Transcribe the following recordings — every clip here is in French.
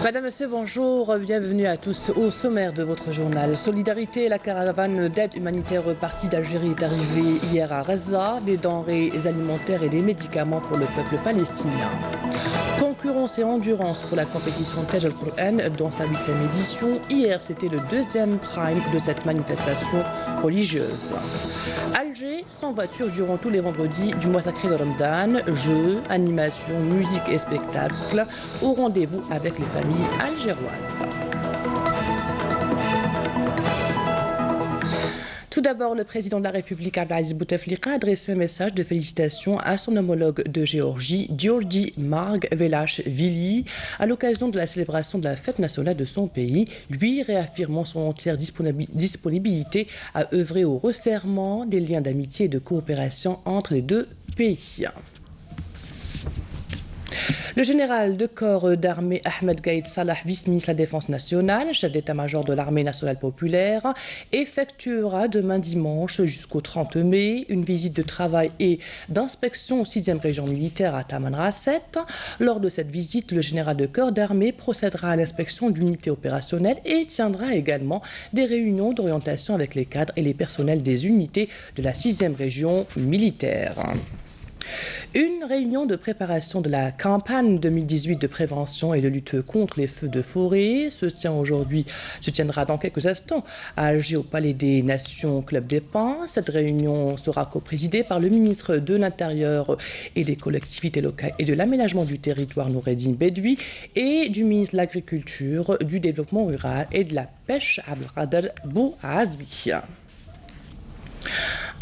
Madame, Monsieur, bonjour, bienvenue à tous au sommaire de votre journal. Solidarité, la caravane d'aide humanitaire partie d'Algérie est arrivée hier à Gaza, des denrées alimentaires et des médicaments pour le peuple palestinien. Concurrence et endurance pour la compétition Taj al-Qur'an dans sa 8e édition. Hier, c'était le deuxième prime de cette manifestation religieuse. Alger, sans voiture durant tous les vendredis du mois sacré de Ramadan. Jeux, animations, musique et spectacles au rendez-vous avec les familles algéroises. Tout d'abord, le président de la République, Abdelaziz Bouteflika, a adressé un message de félicitations à son homologue de Géorgie, Giorgi Margvelashvili, à l'occasion de la célébration de la fête nationale de son pays, lui réaffirmant son entière disponibilité à œuvrer au resserrement des liens d'amitié et de coopération entre les deux pays. Le général de corps d'armée Ahmed Gaïd Salah, vice-ministre de la Défense nationale, chef d'état-major de l'armée nationale populaire, effectuera demain dimanche jusqu'au 30 mai une visite de travail et d'inspection au 6e région militaire à Tamanrasset. Lors de cette visite, le général de corps d'armée procédera à l'inspection d'unités opérationnelles et tiendra également des réunions d'orientation avec les cadres et les personnels des unités de la 6e région militaire. Une réunion de préparation de la campagne 2018 de prévention et de lutte contre les feux de forêt se tiendra dans quelques instants à Alger au Palais des Nations Club des Pins. Cette réunion sera coprésidée par le ministre de l'Intérieur et des collectivités locales et de l'aménagement du territoire Noureddine Bedoui et du ministre de l'Agriculture, du Développement rural et de la Pêche Abdelkader Bouazbi.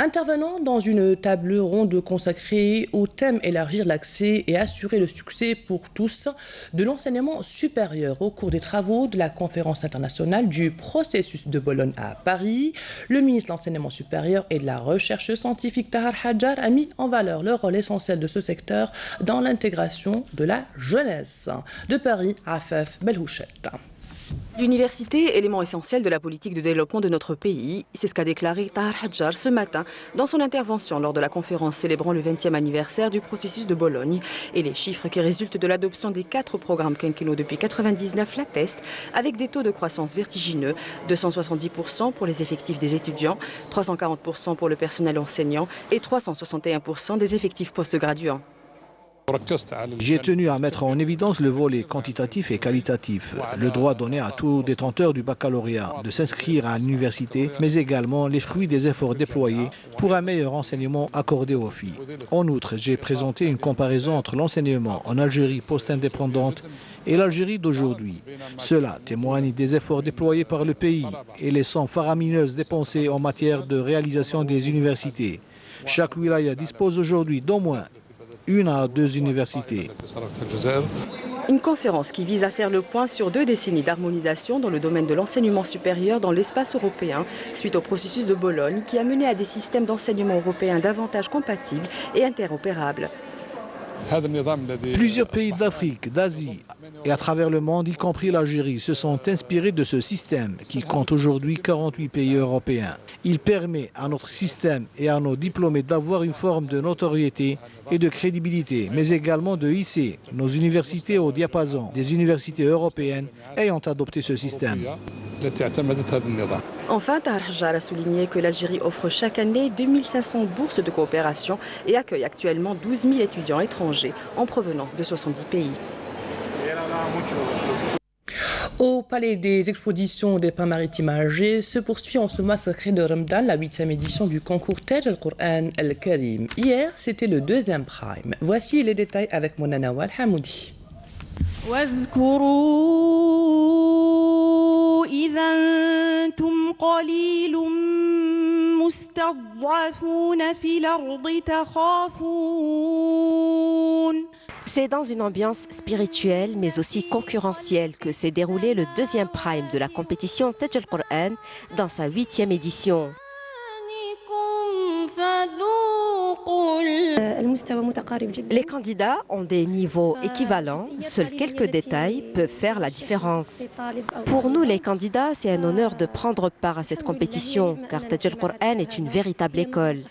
Intervenant dans une table ronde consacrée au thème élargir l'accès et assurer le succès pour tous de l'enseignement supérieur au cours des travaux de la conférence internationale du processus de Bologne à Paris, le ministre de l'enseignement supérieur et de la recherche scientifique Tahar Hadjar a mis en valeur le rôle essentiel de ce secteur dans l'intégration de la jeunesse. De Paris, Afaf Belhouchet. L'université, élément essentiel de la politique de développement de notre pays, c'est ce qu'a déclaré Tahar Hadjar ce matin dans son intervention lors de la conférence célébrant le 20e anniversaire du processus de Bologne. Et les chiffres qui résultent de l'adoption des 4 programmes quinquennaux depuis 1999 l'attestent, avec des taux de croissance vertigineux, 270% pour les effectifs des étudiants, 340% pour le personnel enseignant et 361% des effectifs postgraduants. J'ai tenu à mettre en évidence le volet quantitatif et qualitatif, le droit donné à tout détenteur du baccalauréat de s'inscrire à l'université, mais également les fruits des efforts déployés pour un meilleur enseignement accordé aux filles. En outre, j'ai présenté une comparaison entre l'enseignement en Algérie post-indépendante et l'Algérie d'aujourd'hui. Cela témoigne des efforts déployés par le pays et les sommes faramineuses dépensées en matière de réalisation des universités. Chaque wilaya dispose aujourd'hui d'au moins 1 à 2 universités. Une conférence qui vise à faire le point sur 2 décennies d'harmonisation dans le domaine de l'enseignement supérieur dans l'espace européen, suite au processus de Bologne qui a mené à des systèmes d'enseignement européens davantage compatibles et interopérables. Plusieurs pays d'Afrique, d'Asie et à travers le monde, y compris l'Algérie, se sont inspirés de ce système qui compte aujourd'hui 48 pays européens. Il permet à notre système et à nos diplômés d'avoir une forme de notoriété et de crédibilité, mais également de hisser nos universités au diapason des universités européennes ayant adopté ce système. Enfin, Tahar Hadjar a souligné que l'Algérie offre chaque année 2500 bourses de coopération et accueille actuellement 12 000 étudiants étrangers en provenance de 70 pays. Au Palais des Expositions des Pins Maritimes à Alger se poursuit en ce mois sacré de Ramadan la 8e édition du concours Taj al-Qur'an al-Karim. Hier, c'était le 2e prime. Voici les détails avec Mona Nawal Hamoudi. إذا أنتم قليل مستضعفون في الأرض تخافون. C'est dans une ambiance spirituelle mais aussi concurrentielle que s'est déroulé le 2e prime de la compétition Taj al-Qur'an dans sa 8e édition. Les candidats ont des niveaux équivalents, seuls quelques détails peuvent faire la différence. Pour nous les candidats, c'est un honneur de prendre part à cette compétition car Taj al-Qur'an est une véritable école.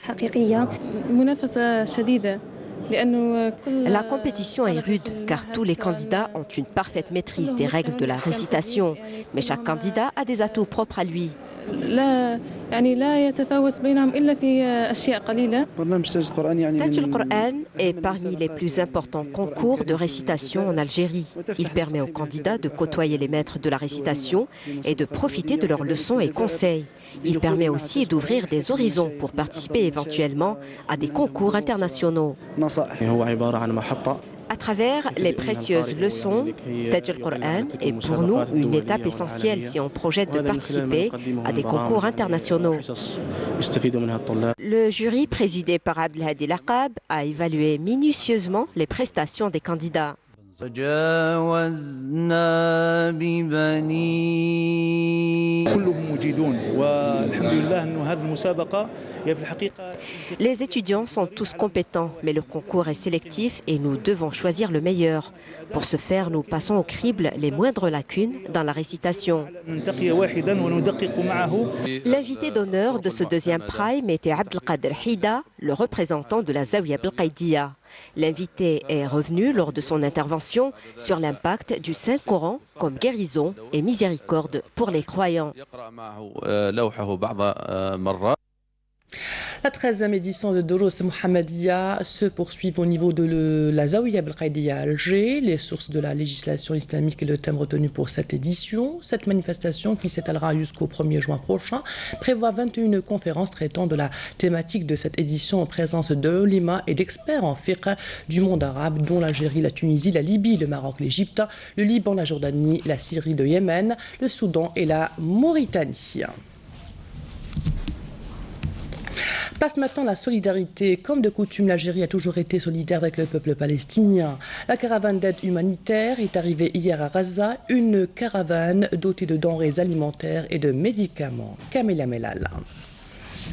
La compétition est rude car tous les candidats ont une parfaite maîtrise des règles de la récitation. Mais chaque candidat a des atouts propres à lui. Taj al-Qur'an est parmi les plus importants concours de récitation en Algérie. Il permet aux candidats de côtoyer les maîtres de la récitation et de profiter de leurs leçons et conseils. Il permet aussi d'ouvrir des horizons pour participer éventuellement à des concours internationaux. À travers les précieuses leçons, Taj al-Qur'an est pour nous une étape essentielle si on projette de participer à des concours internationaux. Le jury présidé par Abdelhadi Laqab a évalué minutieusement les prestations des candidats. Les étudiants sont tous compétents, mais le concours est sélectif et nous devons choisir le meilleur. Pour ce faire, nous passons au crible les moindres lacunes dans la récitation. L'invité d'honneur de ce deuxième prime était Abdelkader Hida, le représentant de la Zawiya Belkaïdia. L'invité est revenu lors de son intervention sur l'impact du Saint-Coran comme guérison et miséricorde pour les croyants. La 13e édition de Doros Mohammedia se poursuit au niveau de la Zawiya Belkaïdia à Alger. Les sources de la législation islamique est le thème retenu pour cette édition. Cette manifestation, qui s'étalera jusqu'au 1er juin prochain, prévoit 21 conférences traitant de la thématique de cette édition en présence de ulama et d'experts en fiqh du monde arabe, dont l'Algérie, la Tunisie, la Libye, le Maroc, l'Égypte, le Liban, la Jordanie, la Syrie, le Yémen, le Soudan et la Mauritanie. Place maintenant la solidarité. Comme de coutume, l'Algérie a toujours été solidaire avec le peuple palestinien. La caravane d'aide humanitaire est arrivée hier à Gaza, une caravane dotée de denrées alimentaires et de médicaments. Kamila Melal.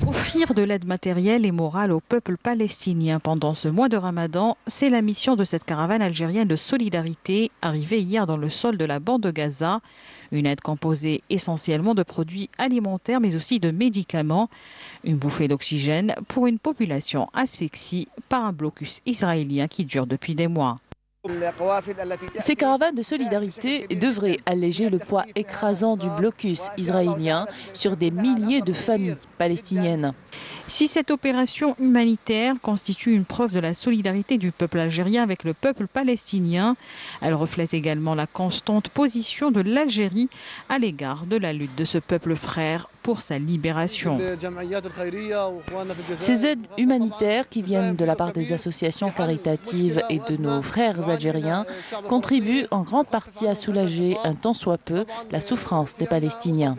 Offrir de l'aide matérielle et morale au peuple palestinien pendant ce mois de Ramadan, c'est la mission de cette caravane algérienne de solidarité arrivée hier dans le sol de la bande de Gaza. Une aide composée essentiellement de produits alimentaires mais aussi de médicaments. Une bouffée d'oxygène pour une population asphyxiée par un blocus israélien qui dure depuis des mois. Ces caravanes de solidarité devraient alléger le poids écrasant du blocus israélien sur des milliers de familles palestiniennes. Si cette opération humanitaire constitue une preuve de la solidarité du peuple algérien avec le peuple palestinien, elle reflète également la constante position de l'Algérie à l'égard de la lutte de ce peuple frère pour sa libération. Ces aides humanitaires qui viennent de la part des associations caritatives et de nos frères algériens contribuent en grande partie à soulager un tant soit peu la souffrance des Palestiniens.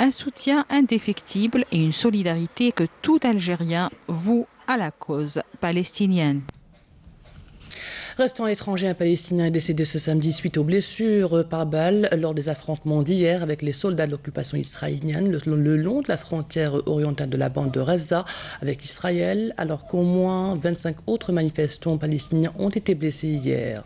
Un soutien indéfectible et une solidarité que tout Algérien voue à la cause palestinienne. Restant à l'étranger, un Palestinien est décédé ce samedi suite aux blessures par balle lors des affrontements d'hier avec les soldats de l'occupation israélienne le long de la frontière orientale de la bande de Gaza avec Israël, alors qu'au moins 25 autres manifestants palestiniens ont été blessés hier.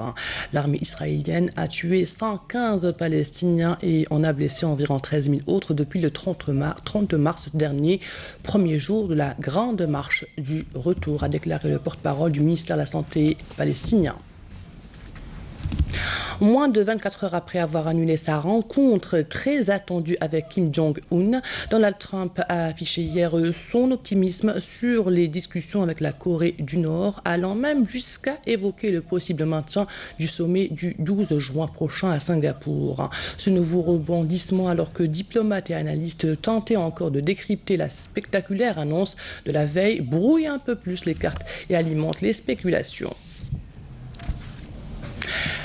L'armée israélienne a tué 115 Palestiniens et en a blessé environ 13 000 autres depuis le 30 mars dernier, premier jour de la grande marche du retour, a déclaré le porte-parole du ministère de la Santé palestinien. Moins de 24 heures après avoir annulé sa rencontre très attendue avec Kim Jong-un, Donald Trump a affiché hier son optimisme sur les discussions avec la Corée du Nord, allant même jusqu'à évoquer le possible maintien du sommet du 12 juin prochain à Singapour. Ce nouveau rebondissement, alors que diplomates et analystes tentaient encore de décrypter la spectaculaire annonce de la veille, brouille un peu plus les cartes et alimente les spéculations.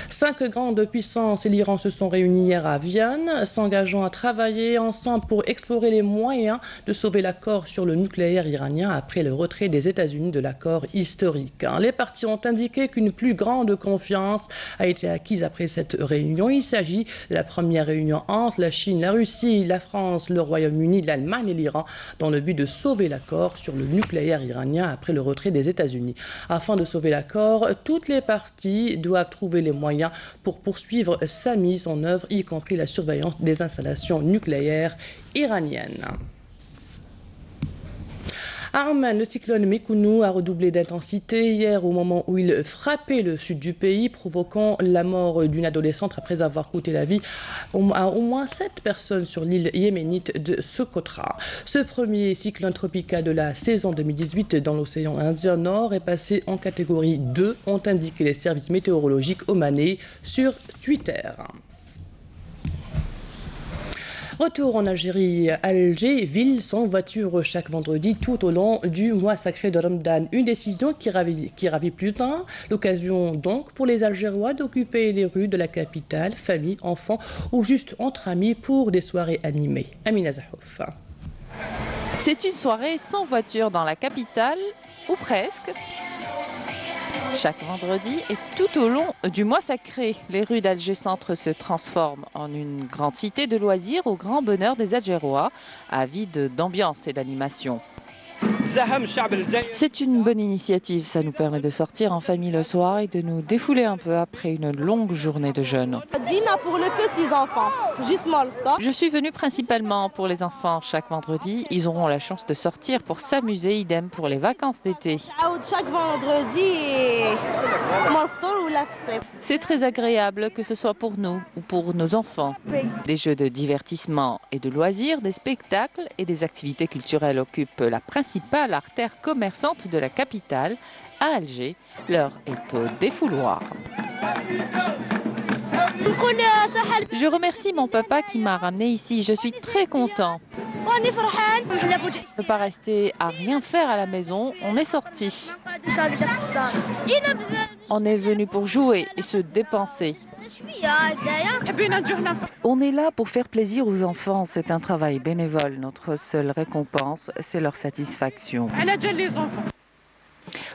5 grandes puissances et l'Iran se sont réunis hier à Vienne, s'engageant à travailler ensemble pour explorer les moyens de sauver l'accord sur le nucléaire iranien après le retrait des États-Unis de l'accord historique. Les parties ont indiqué qu'une plus grande confiance a été acquise après cette réunion. Il s'agit de la première réunion entre la Chine, la Russie, la France, le Royaume-Uni, l'Allemagne et l'Iran dans le but de sauver l'accord sur le nucléaire iranien après le retrait des États-Unis. Afin de sauver l'accord, toutes les parties doivent trouver les moyens pour poursuivre sa mise en œuvre, y compris la surveillance des installations nucléaires iraniennes. À Amman, le cyclone Mekounou a redoublé d'intensité hier au moment où il frappait le sud du pays, provoquant la mort d'une adolescente après avoir coûté la vie à au moins 7 personnes sur l'île yéménite de Socotra. Ce premier cyclone tropical de la saison 2018 dans l'océan Indien Nord est passé en catégorie 2, ont indiqué les services météorologiques omanais sur Twitter. Retour en Algérie, Alger, ville sans voiture chaque vendredi tout au long du mois sacré de Ramadan. Une décision qui ravit plus d'un. L'occasion donc pour les Algérois d'occuper les rues de la capitale, famille, enfants ou juste entre amis pour des soirées animées. Amina Zahouf. C'est une soirée sans voiture dans la capitale, ou presque. Chaque vendredi et tout au long du mois sacré, les rues d'Alger Centre se transforment en une grande cité de loisirs au grand bonheur des Algérois, avides d'ambiance et d'animation. C'est une bonne initiative, ça nous permet de sortir en famille le soir et de nous défouler un peu après une longue journée de jeûne. Pour les petits enfants, je suis venue principalement pour les enfants. Chaque vendredi, ils auront la chance de sortir pour s'amuser, idem pour les vacances d'été. Chaque vendredi, c'est très agréable que ce soit pour nous ou pour nos enfants. Des jeux de divertissement et de loisirs, des spectacles et des activités culturelles occupent la principale artère commerçante de la capitale, à Alger. L'heure est au défouloir. Je remercie mon papa qui m'a ramené ici. Je suis très content. On ne peut pas rester à rien faire à la maison. On est sorti. On est venu pour jouer et se dépenser. On est là pour faire plaisir aux enfants. C'est un travail bénévole. Notre seule récompense, c'est leur satisfaction.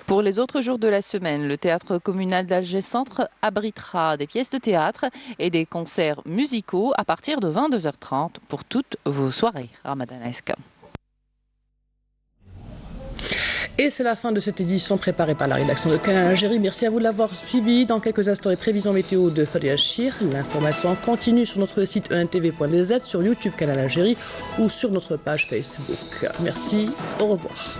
Pour les autres jours de la semaine, le théâtre communal d'Alger Centre abritera des pièces de théâtre et des concerts musicaux à partir de 22h30 pour toutes vos soirées ramadanesques. Et c'est la fin de cette édition préparée par la rédaction de Canal Algérie. Merci à vous de l'avoir suivi. Dans quelques instants, les prévisions météo de Faria Chir. L'information continue sur notre site entv.dz, sur YouTube Canal Algérie ou sur notre page Facebook. Merci, au revoir.